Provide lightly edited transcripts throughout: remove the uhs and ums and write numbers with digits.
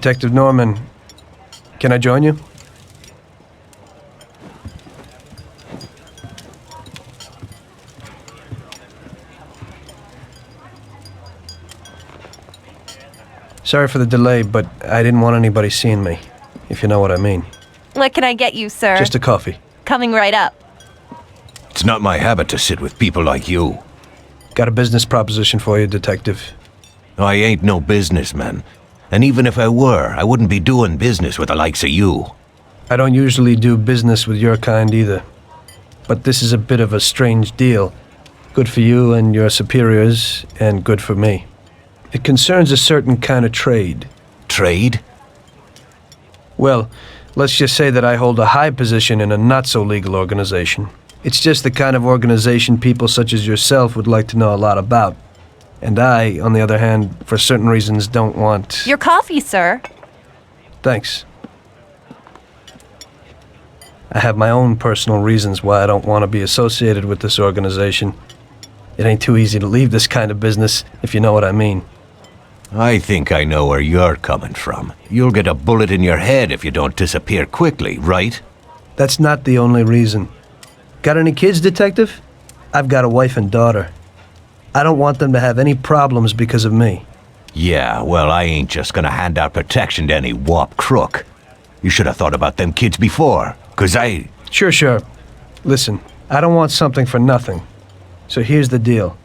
Detective Norman, can I join you? Sorry for the delay, but I didn't want anybody seeing me, if you know what I mean. What can I get you, sir? Just a coffee. Coming right up. It's not my habit to sit with people like you. Got a business proposition for you, Detective. I ain't no businessman. And even if I were, I wouldn't be doing business with the likes of you. I don't usually do business with your kind either. But this is a bit of a strange deal. Good for you and your superiors, and good for me. It concerns a certain kind of trade. Trade? Well, let's just say that I hold a high position in a not-so-legal organization. It's just the kind of organization people such as yourself would like to know a lot about. And I, on the other hand, for certain reasons, don't want... Your coffee, sir. Thanks. I have my own personal reasons why I don't want to be associated with this organization. It ain't too easy to leave this kind of business, if you know what I mean. I think I know where you're coming from. You'll get a bullet in your head if you don't disappear quickly, right? That's not the only reason. Got any kids, Detective? I've got a wife and daughter. I don't want them to have any problems because of me. Yeah, well, I ain't just gonna hand out protection to any wop crook. You should have thought about them kids before, 'cause I... Sure. Listen, I don't want something for nothing. So here's the deal.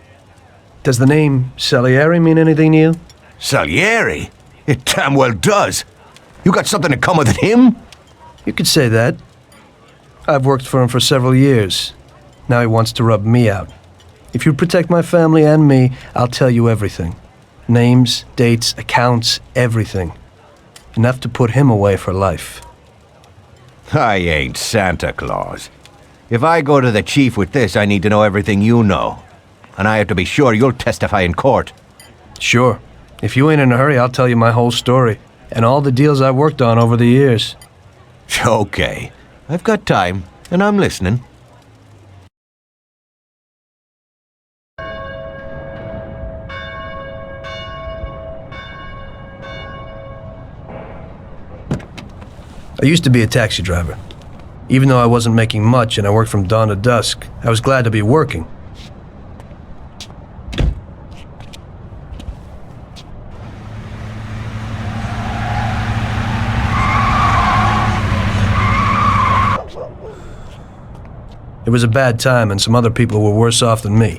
Does the name Salieri mean anything to you? Salieri? It damn well does. You got something in common with him? You could say that. I've worked for him for several years. Now he wants to rub me out. If you protect my family and me, I'll tell you everything. Names, dates, accounts, everything. Enough to put him away for life. I ain't Santa Claus. If I go to the chief with this, I need to know everything you know. And I have to be sure you'll testify in court. Sure. If you ain't in a hurry, I'll tell you my whole story. And all the deals I've worked on over the years. Okay. I've got time, and I'm listening. I used to be a taxi driver. Even though I wasn't making much and I worked from dawn to dusk, I was glad to be working. It was a bad time and some other people were worse off than me.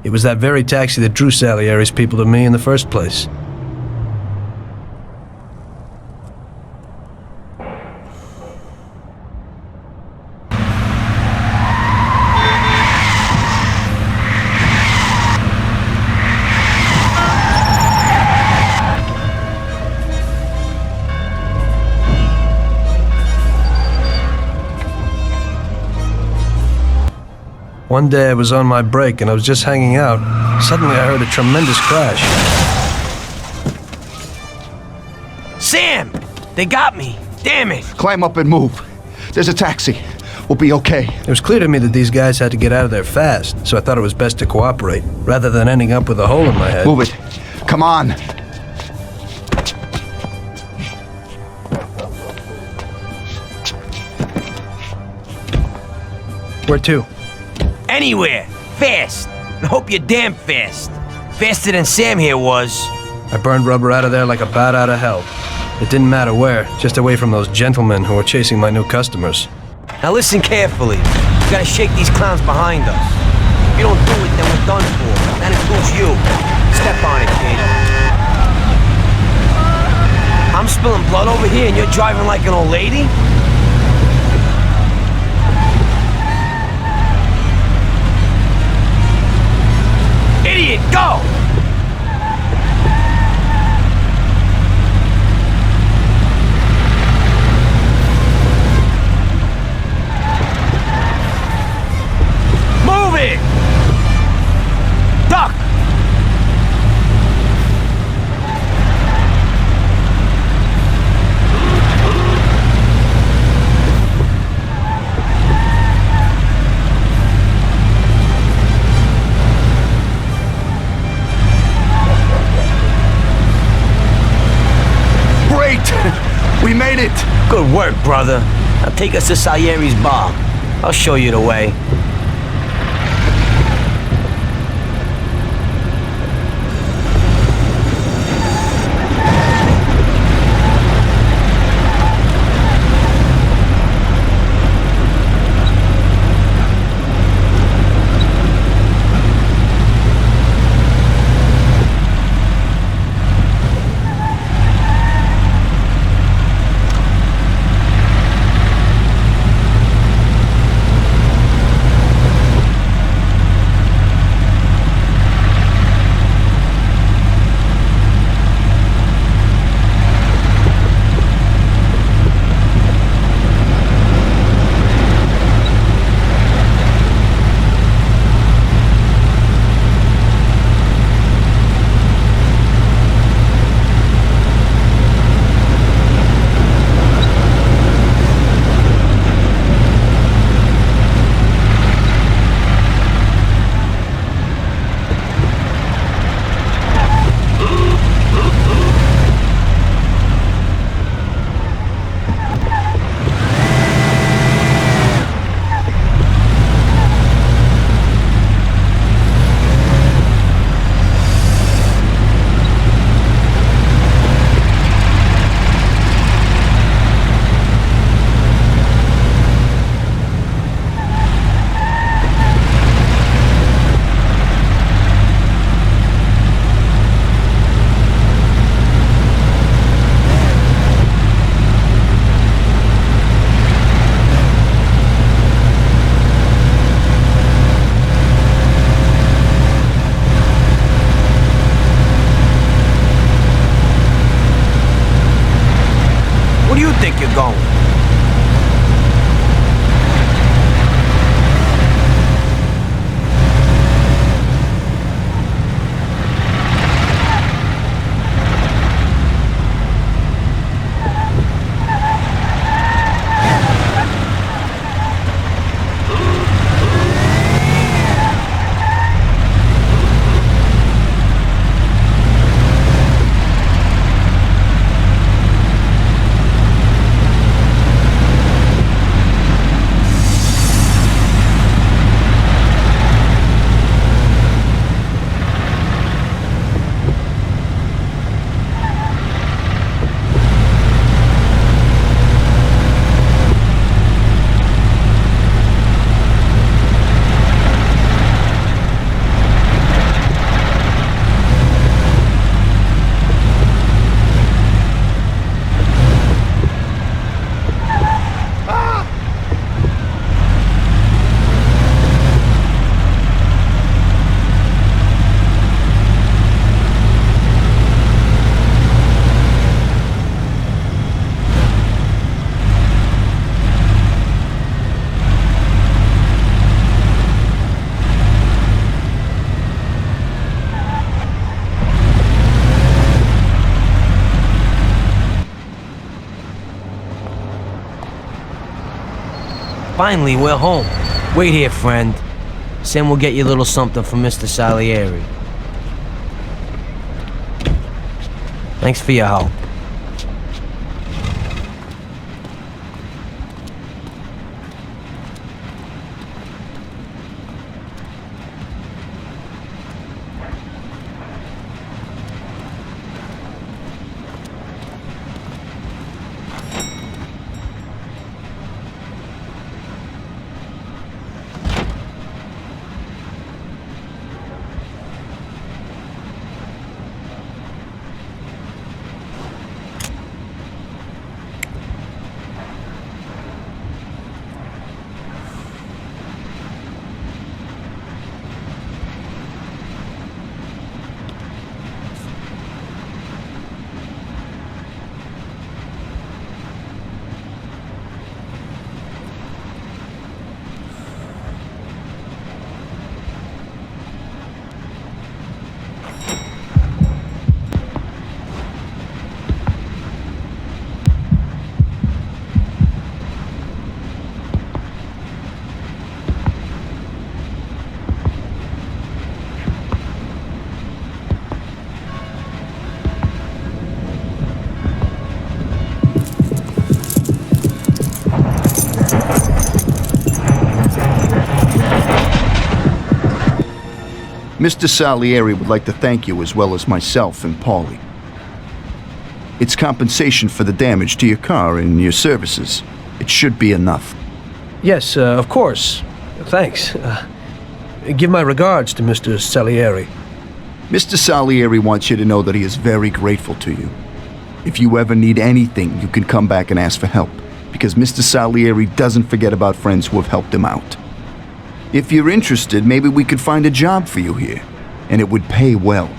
It was that very taxi that drew Salieri's people to me in the first place. One day I was on my break and I was just hanging out. Suddenly I heard a tremendous crash. Sam! They got me! Damn it! Climb up and move. There's a taxi. We'll be okay. It was clear to me that these guys had to get out of there fast, so I thought it was best to cooperate, rather than ending up with a hole in my head. Move it. Come on. Where to? Anywhere! Fast! I hope you're damn fast. Faster than Sam here was. I burned rubber out of there like a bat out of hell. It didn't matter where, just away from those gentlemen who were chasing my new customers. Now listen carefully. We gotta shake these clowns behind us. If you don't do it, then we're done for. That includes you. Step on it, kid. I'm spilling blood over here and you're driving like an old lady? Idiot, go! Move it! Duck! did it! Good work, brother. Now take us to Salieri's bar. I'll show you the way. Going. Finally, we're home. Wait here, friend. Sam will get you a little something from Mr. Salieri. Thanks for your help. Mr. Salieri would like to thank you as well as myself and Paulie. It's compensation for the damage to your car and your services. It should be enough. Yes, of course. Thanks. Give my regards to Mr. Salieri. Mr. Salieri wants you to know that he is very grateful to you. If you ever need anything, you can come back and ask for help, because Mr. Salieri doesn't forget about friends who have helped him out. If you're interested, maybe we could find a job for you here, and it would pay well.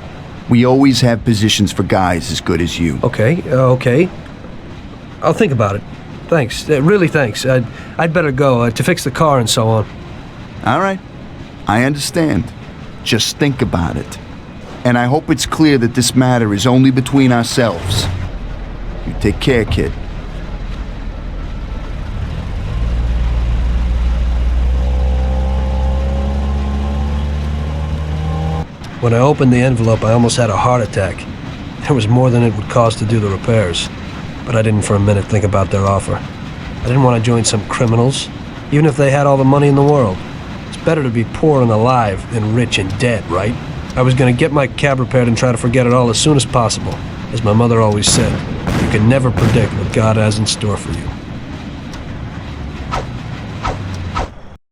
We always have positions for guys as good as you. Okay. I'll think about it. Thanks, really thanks. I'd better go to fix the car and so on. All right, I understand. Just think about it. And I hope it's clear that this matter is only between ourselves. You take care, kid. When I opened the envelope, I almost had a heart attack. There was more than it would cost to do the repairs. But I didn't for a minute think about their offer. I didn't want to join some criminals, even if they had all the money in the world. It's better to be poor and alive than rich and dead, right? I was going to get my cab repaired and try to forget it all as soon as possible. As my mother always said, you can never predict what God has in store for you.